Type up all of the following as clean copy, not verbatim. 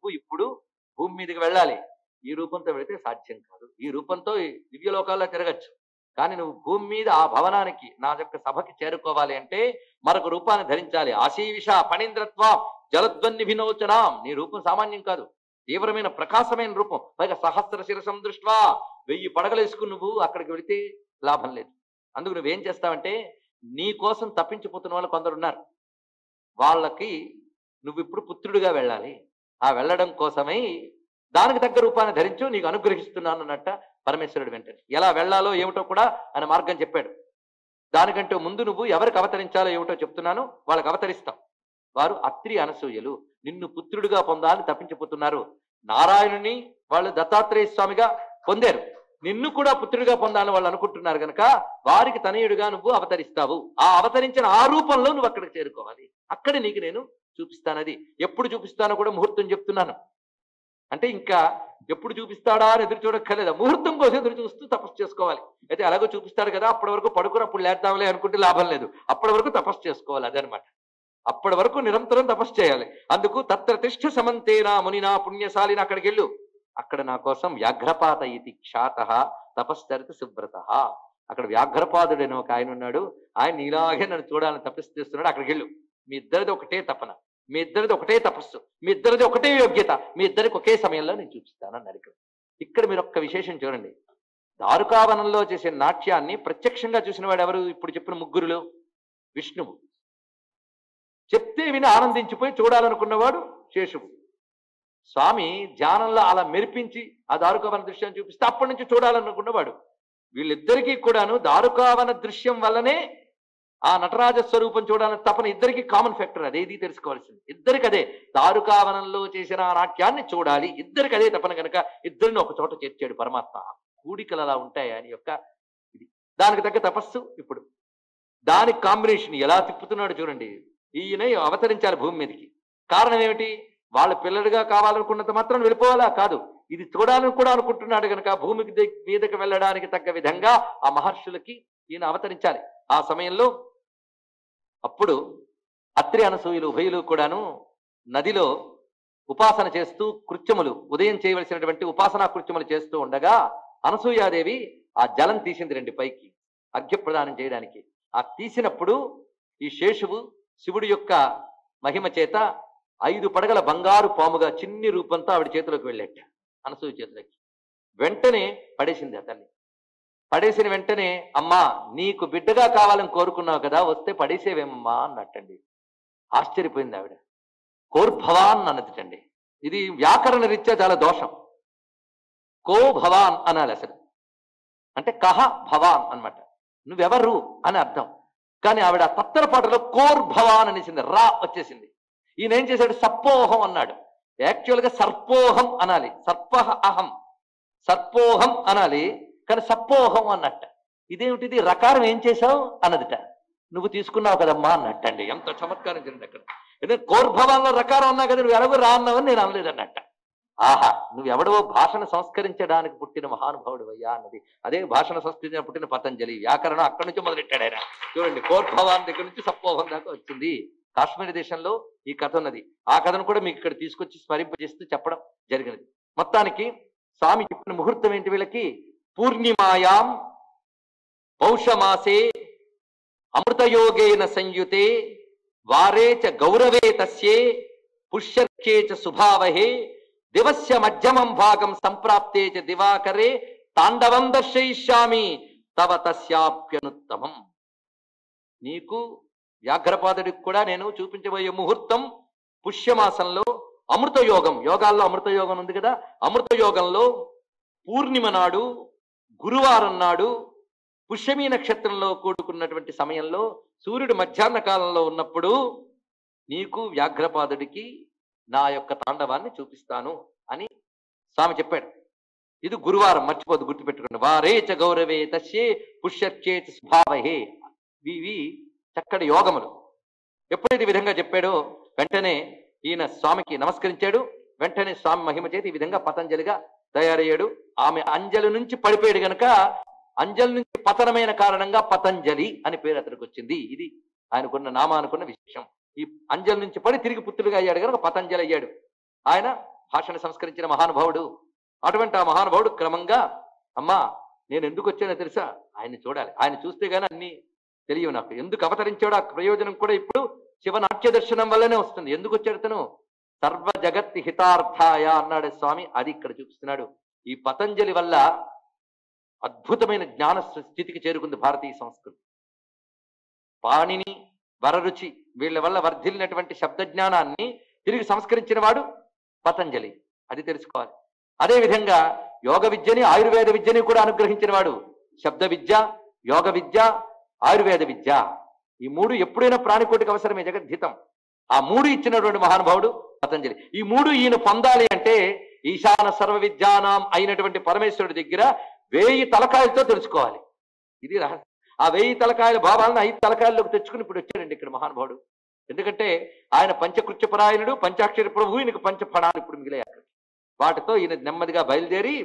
నువ్వు ఇప్పుడు భూమి మీదకి వెళ్ళాలి. ఈ రూపంతో వెళితే సాధ్యం కాదు. ఈ రూపంతో ఈ దివ్యలోకాల్లో తిరగచ్చు. కానీ నువ్వు భూమి మీద ఆ భవనానికి నా యొక్క సభకి చేరుకోవాలి అంటే మరొక రూపాన్ని ధరించాలి. ఆశీవిష ఫణీంద్రత్వ జలధ్వన్ని వినోచనాం. నీ రూపం సామాన్యం కాదు, తీవ్రమైన ప్రకాశమైన రూపం. పైగా సహస్ర శిరసం దృష్ట్వా 1000 పడగలు వేసుకుని నువ్వు అక్కడికి వెళితే లాభం లేదు. అందుకు నువ్వేం చేస్తావంటే నీ కోసం తప్పించిపోతున్న వాళ్ళు కొందరు ఉన్నారు. వాళ్ళకి నువ్వు ఇప్పుడు పుత్రుడిగా వెళ్ళాలి. ఆ వెళ్ళడం కోసమై దానికి తగ్గ రూపాన్ని ధరించు, నీకు అనుగ్రహిస్తున్నాను అన్నట్ట పరమేశ్వరుడు. వెంటనే ఎలా వెళ్ళాలో ఏమిటో కూడా ఆయన మార్గం చెప్పాడు. దానికంటే ముందు నువ్వు ఎవరికి అవతరించాలో ఏమిటో చెప్తున్నాను, వాళ్ళకి అవతరిస్తాం. వారు అత్రి అనసూయలు. నిన్ను పుత్రుడిగా పొందాలని తప్పించిపోతున్నారు. నారాయణుని వాళ్ళు దత్తాత్రేయ స్వామిగా పొందారు, నిన్ను కూడా పుత్రుడిగా పొందాలని వాళ్ళు అనుకుంటున్నారు కనుక వారికి తనయుడిగా నువ్వు అవతరిస్తావు. ఆ అవతరించిన ఆ రూపంలో నువ్వు అక్కడికి చేరుకోవాలి. అక్కడ నీకు నేను చూపిస్తానది. ఎప్పుడు చూపిస్తానో కూడా ముహూర్తం చెప్తున్నాను. అంటే ఇంకా ఎప్పుడు చూపిస్తాడా అని ఎదురు చూడక్కర్లేదు, ముహూర్తం కోసం ఎదురు చూస్తూ తపస్సు చేసుకోవాలి. అయితే అలాగో చూపిస్తాడు కదా, అప్పటి వరకు పడుకుని అప్పుడు లేద్దాంలే అనుకుంటే లాభం లేదు. అప్పటి వరకు తపస్సు చేసుకోవాలి. అదనమాట. అప్పటి వరకు నిరంతరం తపస్సు చేయాలి. అందుకు తత్ర తిష్ఠ సమంతేనా మునినా పుణ్యశాలిని, అక్కడికి వెళ్ళు. అక్కడ నా కోసం వ్యాఘ్రపాత ఇది ఖ్యాత తపశ్చరిత సుబ్రత. అక్కడ వ్యాఘ్రపాదుడు అని ఒక ఆయన ఉన్నాడు. ఆయన నీలాగే నన్ను చూడాలని తపస్సు చేస్తున్నాడు. అక్కడికి వెళ్ళు. మీ ఇద్దరిది ఒకటే తపన, మీ ఇద్దరిది ఒకటే తపస్సు, మీ ఇద్దరిది ఒకటే యోగ్యత, మీ ఇద్దరికి ఒకే సమయంలో నేను చూపిస్తాను అన్నాడు. ఇక్కడ మీరు ఒక్క విశేషం చూడండి. దారుకావనంలో చేసే నాట్యాన్ని ప్రత్యక్షంగా చూసిన వాడు ఎవరు? ఇప్పుడు చెప్పిన ముగ్గురులో విష్ణువు. చెప్తే విని ఆనందించిపోయి చూడాలనుకున్నవాడు శేషువు. స్వామి ధ్యానంలో అలా మెరిపించి ఆ దారుకావన దృశ్యాన్ని చూపిస్తే అప్పటి నుంచి చూడాలనుకున్నవాడు. వీళ్ళిద్దరికీ కూడాను దారుకావన దృశ్యం వల్లనే ఆ నటరాజ స్వరూపం చూడాలని తపన ఇద్దరికి కామన్ ఫ్యాక్టర్. అదేది తెలుసుకోవాల్సింది. ఇద్దరికి అదే, దారుకావనంలో చేసిన ఆ నాట్యాన్ని చూడాలి. ఇద్దరికి అదే తపన కనుక ఇద్దరిని ఒక చోట చేర్చాడు పరమాత్మ. కూడికలు అలా ఉంటాయి ఆయన యొక్క ఇది. దానికి తగ్గ తపస్సు. ఇప్పుడు దానికి కాంబినేషన్ ఎలా తిప్పుతున్నాడు చూడండి. ఈయన అవతరించాలి భూమి మీదకి. కారణం ఏమిటి? వాళ్ళ పిల్లలుగా కావాలనుకున్నంత మాత్రం వెళ్ళిపోవాలా? కాదు, ఇది చూడాలని కూడా అనుకుంటున్నాడు కనుక భూమికి మీదకి వెళ్ళడానికి తగ్గ విధంగా ఆ మహర్షులకి ఈయన అవతరించాలి. ఆ సమయంలో అప్పుడు అత్రి అనసూయులు ఉభయులు కూడాను నదిలో ఉపాసన చేస్తూ కృత్యములు, ఉదయం చేయవలసినటువంటి ఉపాసనా కృత్యములు చేస్తూ ఉండగా అనసూయాదేవి ఆ జలం తీసింది రండి పైకి అర్ఘ్యప్రదానం చేయడానికి. ఆ తీసినప్పుడు ఈ శేషువు శివుడి యొక్క మహిమ చేత 5 పడగల బంగారు పాముగా చిన్ని రూపంతో ఆవిడ చేతిలోకి వెళ్ళేట, అనసూయ చేతిలోకి. వెంటనే పడేసింది ఆ తల్లి. పడేసిన వెంటనే, అమ్మా నీకు బిడ్డగా కావాలని కోరుకున్నావు కదా, వస్తే పడేసేవేమమ్మా అన్నట్టండి. ఆశ్చర్యపోయింది ఆవిడ. కోర్భవాన్ అన్నదిటండి. ఇది వ్యాకరణ రీత్యా చాలా దోషం. కో భవాన్ అనాలి అసలు. అంటే కహ భవాన్ అనమాట, నువ్వెవరు అని అర్థం. కానీ ఆవిడ తత్తరపాటలో కోర్భవాన్ అనేసింది, రా వచ్చేసింది. ఈయన ఏం చేశాడు? సర్పోహం అన్నాడు. యాక్చువల్గా సర్పోహం అనాలి, సర్పహ అహం, సర్పోహం అనాలి. కానీ సప్పోహం అన్నట్ట. ఇదేమిటిది? రకారం ఏం చేశావు అన్నదిట. నువ్వు తీసుకున్నావు కదమ్మా అన్నట్టండి. ఎంత చమత్కారం జరిగింది అక్కడ. ఏదో కోర్భవాన్లో రకారం అన్నా కదా, నువ్వు ఎలాగో రా అన్నావని నేను అనలేదన్నట్ట. ఆహా, నువ్వెవడవో భాషను సంస్కరించడానికి పుట్టిన మహానుభావుడు అయ్యా అన్నది. అదే భాషను సంస్కరించిన పుట్టిన పతంజలి. వ్యాకరణం అక్కడి నుంచి మొదలెట్టాడు ఆయన. చూడండి, కోర్భవాన్ దగ్గర నుంచి సప్పోహం దాకా వచ్చింది. కాశ్మీర్ దేశంలో ఈ కథ ఉన్నది. ఆ కథను కూడా మీకు ఇక్కడ తీసుకొచ్చి స్మరింపజేస్తూ చెప్పడం జరిగినది. మొత్తానికి స్వామి చెప్పిన ముహూర్తం ఏంటి వీళ్ళకి? పూర్ణిమాయాం పౌషమాసే అమృతయోగేన సంయుతే వారే చ గౌరవే తస్యే పుష్యర్కే చ శుభావహే దివస్య మధ్యమం భాగం సంప్రాప్తే చ దివాకరే తాండవం దర్శయిష్యామి తవ తస్యాప్యనుత్తమం. నీకు వ్యాఘ్రపాదుడికి కూడా నేను చూపించబోయే ముహూర్తం పుష్యమాసంలో అమృత యోగం. యోగాల్లో అమృత యోగం ఉంది కదా, అమృత యోగంలో పూర్ణిమ నాడు, గురువారం నాడు, పుష్యమీ నక్షత్రంలో కూడుకున్నటువంటి సమయంలో, సూర్యుడు మధ్యాహ్న కాలంలో ఉన్నప్పుడు నీకు వ్యాఘ్రపాదుడికి నా యొక్క తాండవాన్ని చూపిస్తాను అని స్వామి చెప్పాడు. ఇది గురువారం, మర్చిపోదు, గుర్తుపెట్టుకోండి. వారేచ గౌరవే తస్యే పుష్యర్చేత స్వభావహే. ఇవి చక్కటి యోగములు. ఎప్పుడైతే ఈ విధంగా చెప్పాడో వెంటనే ఈయన స్వామికి నమస్కరించాడు. వెంటనే స్వామి మహిమ చేతి ఈ విధంగా పతంజలిగా తయారయ్యాడు. ఆమె అంజలి నుంచి పడిపోయాడు గనక అంజలి నుంచి పతనమైన కారణంగా పతంజలి అని పేరు అతనికి వచ్చింది. ఇది ఆయనకున్న నామానుకున్న విశేషం. ఈ అంజలి నుంచి పడి తిరిగి పుత్రుడిగా అయ్యాడు కనుక పతంజలి అయ్యాడు. ఆయన భాషను సంస్కరించిన మహానుభావుడు. అటువంటి ఆ మహానుభావుడు క్రమంగా, అమ్మా నేను ఎందుకు వచ్చానో తెలుసా, ఆయన్ని చూడాలి, ఆయన చూస్తే గానీ అన్ని తెలియవు నాకు, ఎందుకు అవతరించాడు ఆ ప్రయోజనం కూడా ఇప్పుడు శివనాట్య దర్శనం వల్లనే వస్తుంది. ఎందుకు వచ్చాడు తను, సర్వ జగత్ హితార్థాయ అన్నాడు స్వామి. అది ఇక్కడ చూపిస్తున్నాడు. ఈ పతంజలి వల్ల అద్భుతమైన జ్ఞాన స్థితికి చేరుకుంది భారతీయ సంస్కృతి. పాణిని, వరరుచి వీళ్ళ వల్ల వర్ధిల్లినటువంటి శబ్ద జ్ఞానాన్ని తిరిగి సంస్కరించిన వాడు పతంజలి. అది తెలుసుకోవాలి. అదేవిధంగా యోగ విద్యని, ఆయుర్వేద విద్యని కూడా అనుగ్రహించిన వాడు. శబ్ద విద్య, యోగ విద్య, ఆయుర్వేద విద్య, ఈ మూడు ఎప్పుడైనా ప్రాణికోటికి అవసరమే, జగద్ధితం. ఆ మూడు ఇచ్చినటువంటి మహానుభావుడు పతంజలి. ఈ మూడు ఈయన పొందాలి అంటే ఈశాన సర్వ విద్యానాం అయినటువంటి పరమేశ్వరుడి దగ్గర 1000 తలకాయలతో తెలుసుకోవాలి. ఇది రహస్యం. ఆ 1000 తలకాయల భావాలను 5 తలకాయల్లోకి తెచ్చుకుని ఇప్పుడు వచ్చాడండి ఇక్కడ మహానుభావుడు. ఎందుకంటే ఆయన పంచకృత్యపరాయణుడు, పంచాక్షరి ప్రభువు, ఈయనకు పంచఫణాలు ఇప్పుడు మిగిలాయి అక్కడ. వాటితో ఈయన నెమ్మదిగా బయలుదేరి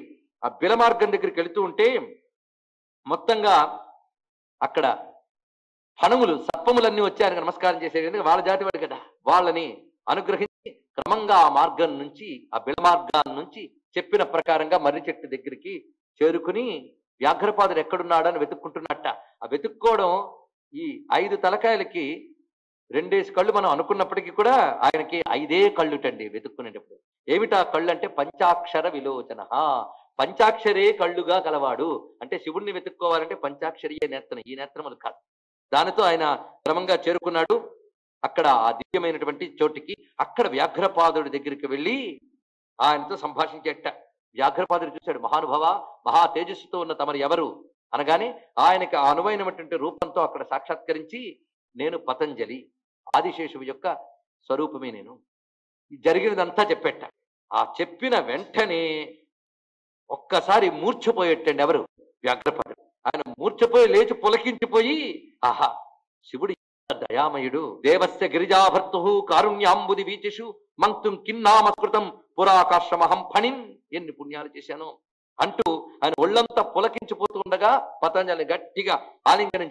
ఆ బిల మార్గం దగ్గరికి వెళుతూ ఉంటే మొత్తంగా అక్కడ ఫణములు, సర్పములన్నీ వచ్చారు నమస్కారం చేసేది. వాళ్ళ జాతి వాడు కదా, వాళ్ళని అనుగ్రహించి క్రమంగా ఆ మార్గం నుంచి, ఆ బిల మార్గాన్ని నుంచి చెప్పిన ప్రకారంగా మర్రి చెట్టు దగ్గరికి చేరుకుని వ్యాఘ్రపాదుడు ఎక్కడున్నాడని వెతుక్కుంటున్నట్ట. ఆ వెతుక్కోవడం ఈ 5 తలకాయలకి 2 కళ్ళు మనం అనుకున్నప్పటికీ కూడా ఆయనకి 5 కళ్ళుటండి వెతుక్కునేటప్పుడు. ఏమిటా కళ్ళు అంటే పంచాక్షర విలోచన, పంచాక్షరే కళ్ళుగా కలవాడు. అంటే శివుణ్ణి వెతుక్కోవాలంటే పంచాక్షరియే నేత్రం, ఈ నేత్రములు కాదు. దానితో ఆయన క్రమంగా చేరుకున్నాడు అక్కడ ఆ దివ్యమైనటువంటి చోటికి. అక్కడ వ్యాఘ్రపాదుడి దగ్గరికి వెళ్ళి ఆయనతో సంభాషించేట. వ్యాఘ్రపాదుడు చూశాడు, మహానుభవ, మహా తేజస్సుతో ఉన్న తమరు ఎవరు అనగానే ఆయనకి ఆ అనువైనటువంటి రూపంతో అక్కడ సాక్షాత్కరించి, నేను పతంజలి, ఆదిశేషువు యొక్క స్వరూపమే నేను, జరిగినదంతా చెప్పేట. ఆ చెప్పిన వెంటనే ఒక్కసారి మూర్ఛపోయేటండి ఎవరు, వ్యాఘ్రపాదుడు. ఆయన మూర్ఛపోయి లేచి పులకించిపోయి, ఆహా శివుడు దయామయుడు, దేవస్య గిరిజాభర్తు కారుణ్యాంబుది వీచిషు మంక్తుం కిన్నామస్కృతం పురాకాశ్రమహం ఫణిన్, ఎన్ని పుణ్యాలు చేశాను అంటూ ఆయన ఒళ్ళంతా పులకించిపోతూ ఉండగా పతంజలిని గట్టిగా ఆలింగనం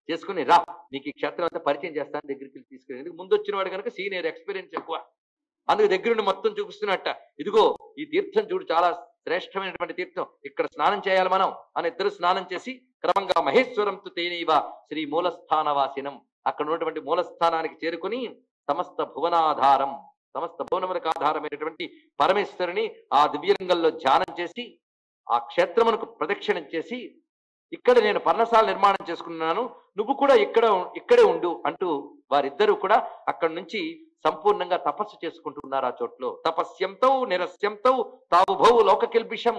చేసుకుని రా, నీకు ఈ క్షేత్రం అంతా పరిచయం చేస్తాను, దగ్గరికి తీసుకెళ్ళి. ముందు వచ్చిన వాడు కనుక సీనియర్, ఎక్స్పీరియన్స్ ఎక్కువ, అందుకు దగ్గరుండి మొత్తం చూపిస్తున్నట్ట. ఇదిగో ఈ తీర్థం చూడు, చాలా శ్రేష్టమైనటువంటి తీర్థం, ఇక్కడ స్నానం చేయాలి మనం అని ఇద్దరు స్నానం చేసి క్రమంగా మహేశ్వరంతో తేనీవ శ్రీ మూలస్థానవాసినం, అక్కడ ఉన్నటువంటి మూలస్థానానికి చేరుకుని సమస్త భువనాధారం, సమస్త భువనములకు ఆధారమైనటువంటి పరమేశ్వరుని ఆ దివ్యలింగంలో ధ్యానం చేసి ఆ క్షేత్రమునకు ప్రదక్షిణం చేసి, ఇక్కడ నేను పర్ణశాల నిర్మాణం చేసుకున్నాను, నువ్వు కూడా ఇక్కడే ఉండు అంటూ వారిద్దరూ కూడా అక్కడి నుంచి సంపూర్ణంగా తపస్సు చేసుకుంటున్నారు ఆ చోట్లో. తపస్యంతో నిరస్యంతో తావుభౌ లోకకిల్బిషం,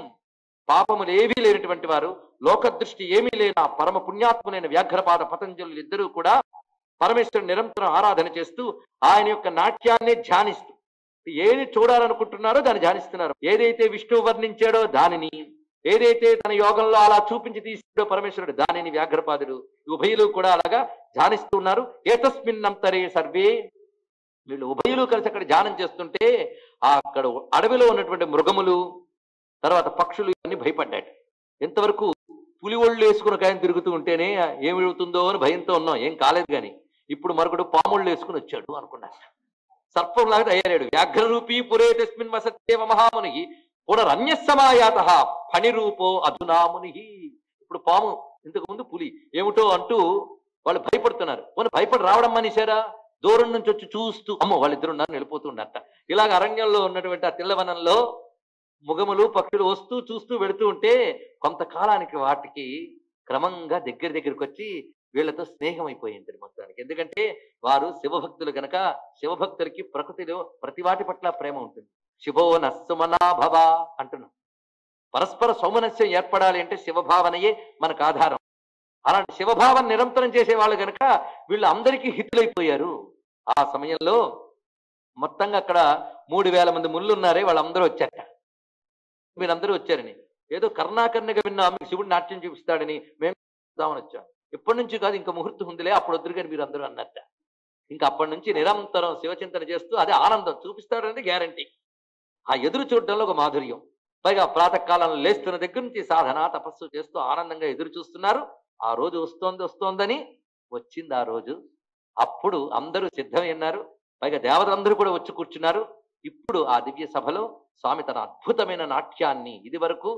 పాపములు ఏవీ లేనటువంటి వారు, లోకదృష్టి ఏమీ లేని ఆ పరమ పుణ్యాత్ములైన వ్యాఘ్రపాద పతంజలులు ఇద్దరూ కూడా పరమేశ్వరుని నిరంతరం ఆరాధన చేస్తూ ఆయన యొక్క నాట్యాన్ని ధ్యానిస్తూ, ఏది చూడాలనుకుంటున్నారో దాన్ని ధ్యానిస్తున్నారు. ఏదైతే విష్ణువు వర్ణించాడో దానిని, ఏదైతే తన యోగంలో అలా చూపించి తీసాడో పరమేశ్వరుడు దానిని వ్యాఘ్రపాదుడు ఉభయులు కూడా అలాగా ధ్యానిస్తూ ఉన్నారు. ఏతస్మిన్నంతరే సర్వే, వీళ్ళు ఉభయులు కలిసి అక్కడ ధ్యానం చేస్తుంటే అక్కడ అడవిలో ఉన్నటువంటి మృగములు, తర్వాత పక్షులు ఇవన్నీ భయపడ్డాడు. ఎంతవరకు పులి ఒళ్ళు వేసుకుని కాయని తిరుగుతూ ఉంటేనే ఏమివుతుందో అని భయంతో ఉన్నాం, ఏం కాలేదు. కానీ ఇప్పుడు మరొకడు పాముళ్ళు వేసుకుని వచ్చాడు అనుకున్నాడు, సర్పంలాగా తయారాడు. వ్యాఘ్రరూపీ పురే తస్మిన్ వసత్యేవ మహాముని పునరన్యసమాయాత ఫణిరూపో అధునాముని. ఇప్పుడు పాము, ఇంతకు ముందు పులి ఏమిటో అంటూ వాళ్ళు భయపడుతున్నారు. పోనీ భయపడి రావడం మనిషారా, దూరం నుంచి వచ్చి చూస్తూ అమ్మో వాళ్ళిద్దరు ఉన్నారు వెళ్ళిపోతుండట. ఇలాగ అరణ్యంలో ఉన్నటువంటి ఆ తెల్లవనంలో ముగములు పక్షులు వస్తూ చూస్తూ వెళుతూ ఉంటే కొంతకాలానికి వాటికి క్రమంగా దగ్గరికి వచ్చి వీళ్ళతో స్నేహం అయిపోయింది మొత్తానికి. ఎందుకంటే వారు శివభక్తులు గనక, శివభక్తులకి ప్రకృతిలో ప్రతి వాటి పట్ల ప్రేమ ఉంటుంది. శివో నస్సుమనాభవ అంటున్నాం. పరస్పర సౌమనస్యం ఏర్పడాలి అంటే శివభావనయే మనకు ఆధారం. అలాంటి శివభావం నిరంతరం చేసేవాళ్ళు గనక వీళ్ళు అందరికీ హితులైపోయారు. ఆ సమయంలో మొత్తంగా అక్కడ 3000 మంది ముళ్ళు ఉన్నారే, వాళ్ళందరూ వచ్చారట. మీరందరూ వచ్చారని ఏదో కర్ణాకర్ణిగా విన్నా, మీకు శివుడు నాట్యం చూపిస్తాడని మేము చూద్దామని వచ్చాం. ఎప్పటి నుంచి కాదు, ఇంకా ముహూర్తం ఉందిలే, అప్పుడు వద్దురు కానీ మీరు అందరూ అన్నట్ట. ఇంకా అప్పటి నుంచి నిరంతరం శివచింతన చేస్తూ అదే ఆనందం చూపిస్తాడనేది గ్యారంటీ. ఆ ఎదురు చూడడంలో ఒక మాధుర్యం. పైగా ప్రాతకాలంలో లేస్తున్న దగ్గర నుంచి సాధన తపస్సు చేస్తూ ఆనందంగా ఎదురు చూస్తున్నారు. ఆ రోజు వస్తోందని వచ్చింది. ఆ రోజు అప్పుడు అందరూ సిద్ధమైనారు. పైగా దేవతలందరూ కూడా వచ్చి కూర్చున్నారు. ఇప్పుడు ఆ దివ్య సభలో స్వామి తన అద్భుతమైన నాట్యాన్ని ఇది వరకు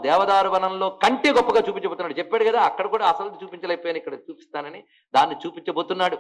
దేవదారు వనంలో కంటే గొప్పగా చూపించబోతున్నాడు. చెప్పాడు కదా, అక్కడ కూడా అసలు చూపించలేకపోయాను, ఇక్కడ చూపిస్తానని. దాన్ని చూపించబోతున్నాడు.